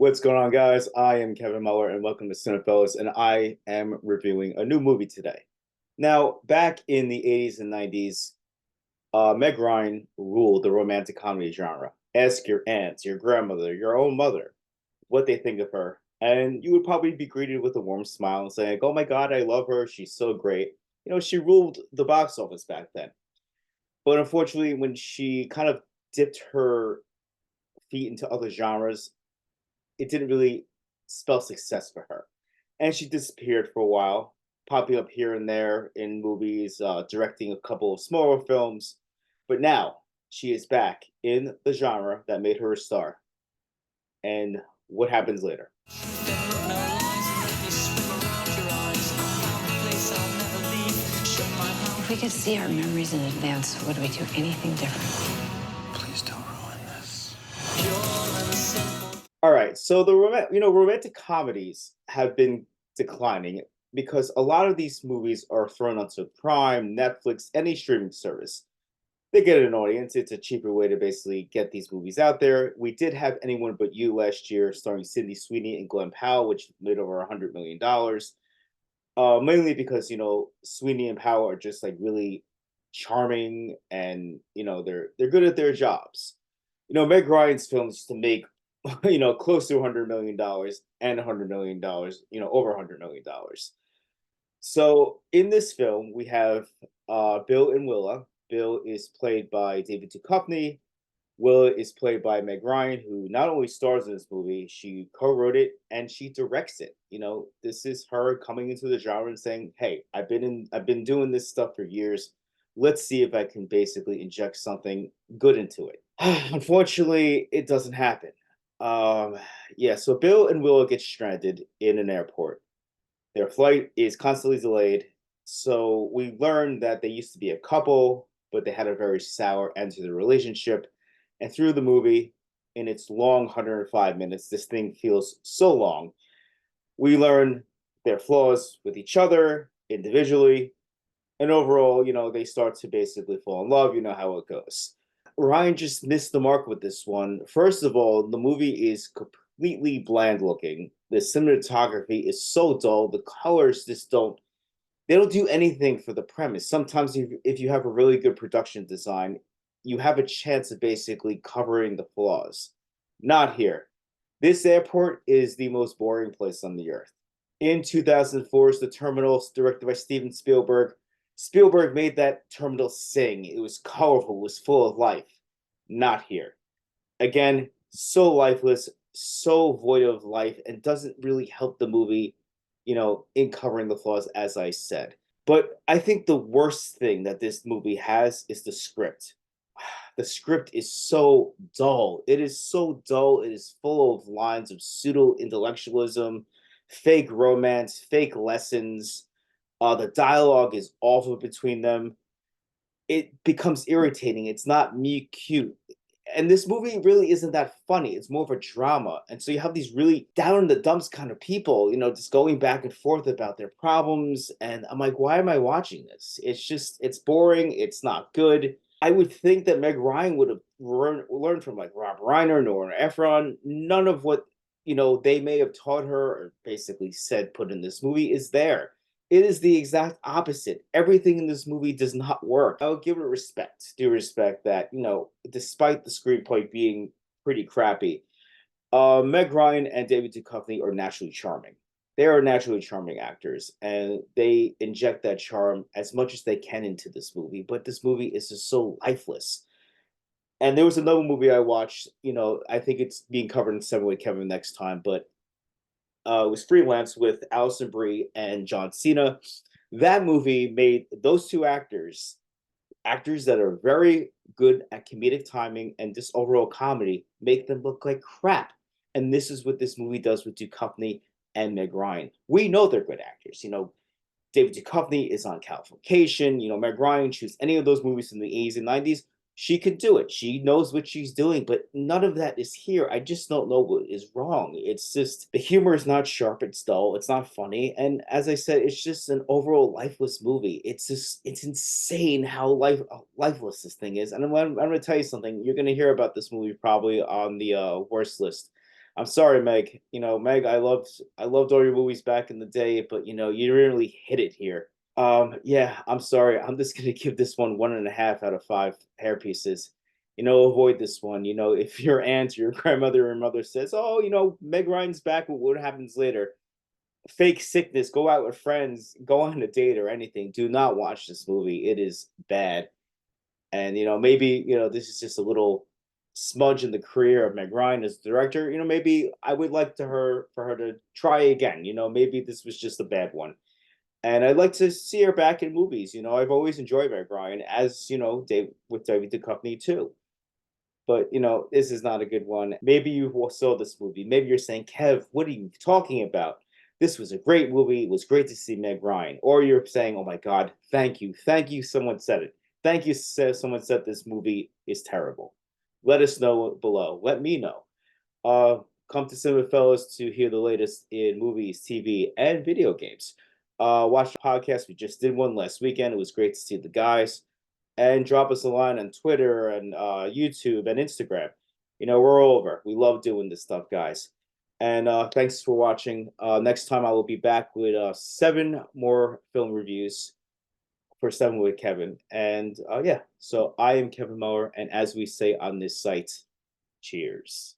What's going on, guys? I am Kevin Muller, and welcome to Cinephellas, and I am reviewing a new movie today. Now, back in the 80s and 90s, Meg Ryan ruled the romantic comedy genre. Ask your aunts, your grandmother, your own mother what they think of her, and you would probably be greeted with a warm smile and saying, "Oh my God, I love her. She's so great." She ruled the box office back then. But unfortunately, when she kind of dipped her feet into other genres, it didn't really spell success for her. And she disappeared for a while, popping up here and there in movies, directing a couple of smaller films. But now she is back in the genre that made her a star. And what happens later? If we could see our memories in advance, would we do anything different? Please don't ruin this. All right, so romantic comedies have been declining because a lot of these movies are thrown onto Prime, Netflix, any streaming service. They get an audience. It's a cheaper way to basically get these movies out there. We did have Anyone But You last year, starring Sydney Sweeney and Glenn Powell, which made over $100 million. Mainly because Sweeney and Powell are just like really charming, and they're good at their jobs. Meg Ryan's films used to make close to $100 million and $100 million, over $100 million. So in this film, we have Bill and Willa. Bill is played by David Duchovny. Willa is played by Meg Ryan, who not only stars in this movie, she co-wrote it and she directs it. This is her coming into the genre and saying, "Hey, I've been doing this stuff for years. Let's see if I can basically inject something good into it." Unfortunately, it doesn't happen. Yeah, so Bill and Willa get stranded in an airport. Their flight is constantly delayed. So we learn that they used to be a couple, but they had a very sour end to the relationship. And through the movie, in its long 105 minutes, this thing feels so long. We learn their flaws with each other individually. And overall, they start to basically fall in love. You know how it goes. Ryan just missed the mark with this one. First of all, the movie is completely bland looking. The cinematography is so dull. The colors just don't do anything for the premise. Sometimes if you have a really good production design, you have a chance of basically covering the flaws. Not here. This airport is the most boring place on the earth. In 2004's The Terminal, directed by Steven Spielberg. Spielberg made that terminal sing. It was colorful, it was full of life. Not here. Again, so lifeless, so void of life, and doesn't really help the movie, in covering the flaws, as I said. But I think the worst thing that this movie has is the script. The script is so dull. It is so dull. It is full of lines of pseudo intellectualism, fake romance, fake lessons. The dialogue is awful between them. It becomes irritating. It's not me cute. And this movie really isn't that funny. It's more of a drama. And so you have these really down in the dumps kind of people, just going back and forth about their problems. And I'm like, why am I watching this? It's boring. It's not good. I would think that Meg Ryan would have learned from like Rob Reiner, Nora Ephron. None of what, they may have taught her or basically said put in this movie is there. It is the exact opposite. Everything in this movie does not work. I would give it respect, due respect that, despite the screenplay being pretty crappy, Meg Ryan and David Duchovny are naturally charming. They are naturally charming actors, and they inject that charm as much as they can into this movie. But this movie is just so lifeless. And there was another movie I watched. I think it's being covered in Seven with Kevin next time, but it was Freelance with Alison Brie and John Cena. That movie made those two actors that are very good at comedic timing and just overall comedy, make them look like crap. And this is what this movie does with Duchovny and Meg Ryan. We know they're good actors. David Duchovny is on Californication. Meg Ryan, choose any of those movies in the 80s and 90s. She could do it. She knows what she's doing, but none of that is here. I just don't know what is wrong. It's just the humor is not sharp. It's dull. It's not funny. And as I said, it's just an overall lifeless movie. It's insane how lifeless this thing is. And I'm going to tell you something. You're going to hear about this movie probably on the worst list. I'm sorry, Meg. Meg, I loved all your movies back in the day, but you didn't really hit it here. Yeah, I'm sorry. I'm just gonna give this one and a half out of five hair pieces. Avoid this one. If your aunt, your grandmother, or mother says, "Oh, Meg Ryan's back. What happens later?" Fake sickness. Go out with friends. Go on a date or anything. Do not watch this movie. It is bad. And maybe this is just a little smudge in the career of Meg Ryan as director. Maybe I would like for her to try again. Maybe this was just a bad one. And I'd like to see her back in movies. I've always enjoyed Meg Ryan, as with David Duchovny too. But this is not a good one. Maybe you saw this movie. Maybe you're saying, Kev, what are you talking about? This was a great movie. It was great to see Meg Ryan. Or you're saying, oh my God, thank you. Someone said it. Thank you. Someone said this movie is terrible. Let us know below. Let me know. Uh, Come to Cinephellas to hear the latest in movies, TV, and video games. Watch the podcast. We just did one last weekend. It was great to see the guys. And drop us a line on Twitter and YouTube and Instagram. We're all over. We love doing this stuff, guys. And thanks for watching. Next time I will be back with 7 more film reviews for 7 with Kevin. And yeah, so I am Kevin Mower. And as we say on this site, cheers.